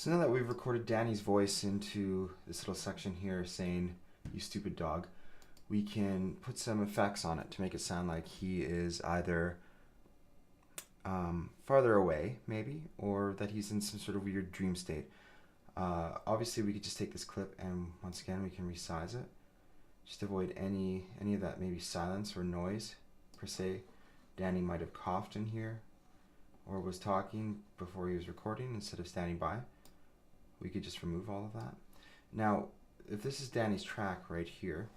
So now that we've recorded Danny's voice into this little section here saying, "You stupid dog," we can put some effects on it to make it sound like he is either farther away, maybe, or that he's in some sort of weird dream state. Obviously, we could just take this clip and once again we can resize it. Just avoid any of that maybe silence or noise per se. Danny might have coughed in here or was talking before he was recording instead of standing by. We could just remove all of that. Now, if this is Danny's track right here,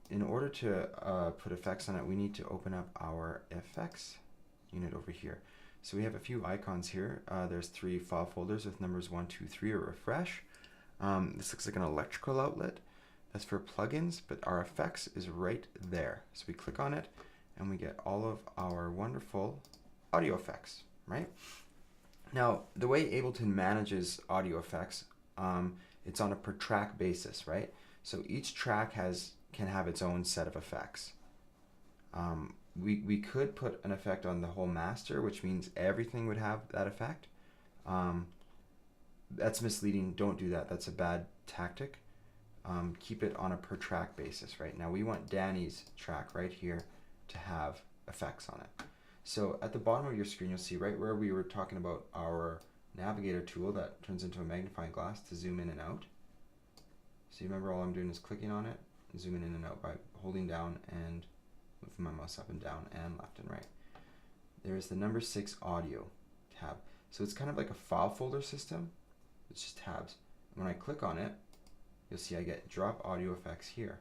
in order to put effects on it, we need to open up our effects unit over here. So we have a few icons here. There's 3 file folders with numbers 1, 2, 3 or refresh. This looks like an electrical outlet. That's for plugins, but our effects is right there. So we click on it and we get all of our wonderful audio effects, right? Now, the way Ableton manages audio effects, it's on a per track basis, right? So each track can have its own set of effects. We could put an effect on the whole master, which means everything would have that effect. That's misleading. Don't do that. That's a bad tactic. Keep it on a per track basis, right? Now we want Danny's track right here to have effects on it. So at the bottom of your screen, you'll see right where we were talking about our navigator tool that turns into a magnifying glass to zoom in and out. So you remember all I'm doing is clicking on it and zooming in and out by holding down and moving my mouse up and down and left and right. There is the number 6 audio tab. So it's kind of like a file folder system. It's just tabs. And when I click on it, you'll see I get drop audio effects here.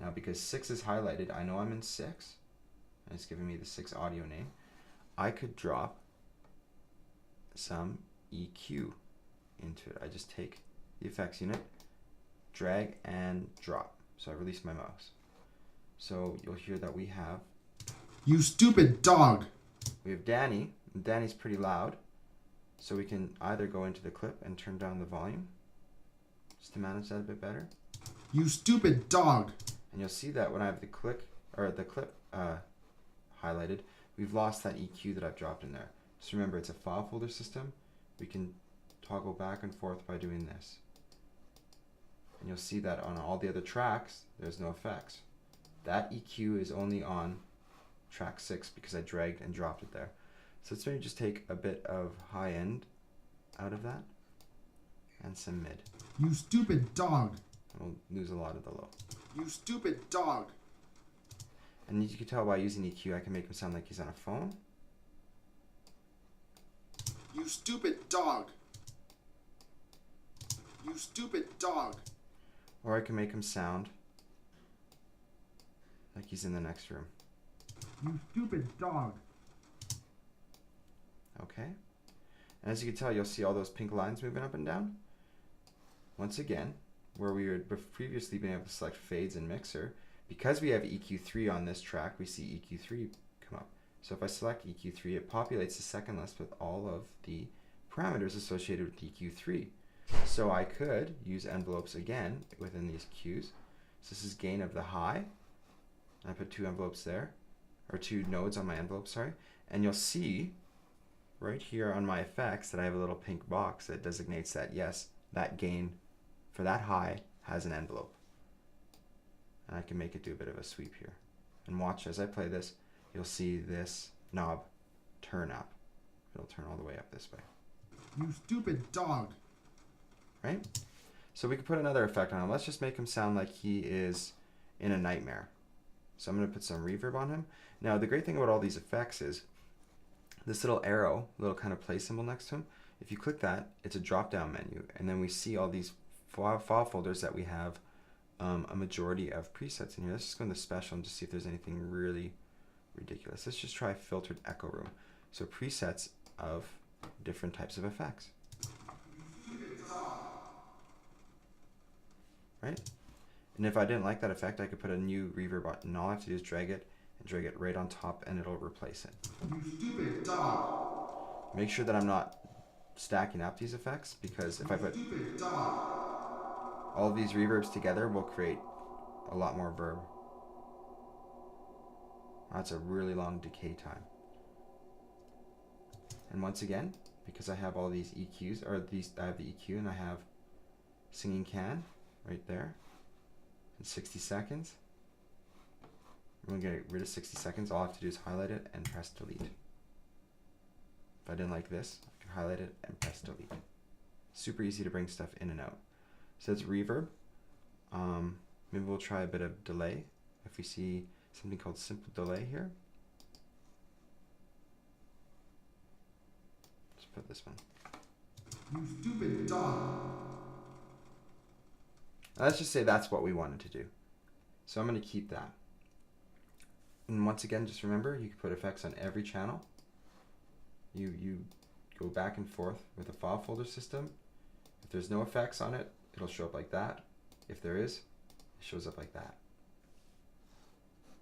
Now because 6 is highlighted, I know I'm in 6. And it's giving me the 6 audio name. I could drop some EQ into it. I just take the effects unit, drag and drop. So I release my mouse. So you'll hear that we have, "You stupid dog." We have Danny, and Danny's pretty loud. So we can either go into the clip and turn down the volume, just to manage that a bit better. "You stupid dog." And you'll see that when I have the clip highlighted, we've lost that EQ that I've dropped in there. Just remember, it's a file folder system. We can toggle back and forth by doing this. And you'll see that on all the other tracks, there's no effects. That EQ is only on track 6 because I dragged and dropped it there. So let's maybe just take a bit of high end out of that and some mid. "You stupid dog." We'll lose a lot of the low. "You stupid dog." And you can tell by using EQ, I can make him sound like he's on a phone. "You stupid dog." "You stupid dog." Or I can make him sound like he's in the next room. "You stupid dog." Okay. And as you can tell, you'll see all those pink lines moving up and down. Once again, where we had previously been able to select fades and mixer, because we have EQ3 on this track, we see EQ3 come up. So if I select EQ3, it populates the second list with all of the parameters associated with EQ3. So I could use envelopes again within these cues. So this is gain of the high. I put 2 envelopes there, or 2 nodes on my envelope, sorry. And you'll see right here on my effects that I have a little pink box that designates that, yes, that gain for that high has an envelope. And I can make it do a bit of a sweep here. And watch as I play this, you'll see this knob turn up. It'll turn all the way up this way. "You stupid dog." Right? So we could put another effect on him. Let's just make him sound like he is in a nightmare. So I'm going to put some reverb on him. Now the great thing about all these effects is this little arrow, little kind of play symbol next to him. If you click that, it's a drop down menu. And then we see all these file folders that we have a majority of presets in here. Let's just go into special and just see if there's anything really ridiculous. Let's just try filtered echo room. So presets of different types of effects. Right? And if I didn't like that effect, I could put a new reverb button. And all I have to do is drag it and drag it right on top and it'll replace it. "You stupid dog." Make sure that I'm not stacking up these effects, because if I put all of these reverbs together, we'll create a lot more verb. That's a really long decay time. And once again, because I have all these EQs, or I have the EQ and I have singing can right there in 60 seconds. I'm going to get rid of 60 seconds. All I have to do is highlight it and press delete. If I didn't like this, I can highlight it and press delete. Super easy to bring stuff in and out. So it's reverb. Maybe we'll try a bit of delay. If we see something called simple delay here. Let's put this one. You stupid dog. Now let's just say that's what we wanted to do. So I'm going to keep that. And once again, just remember, you can put effects on every channel. You go back and forth with a file folder system. If there's no effects on it, it'll show up like that. If there is, it shows up like that.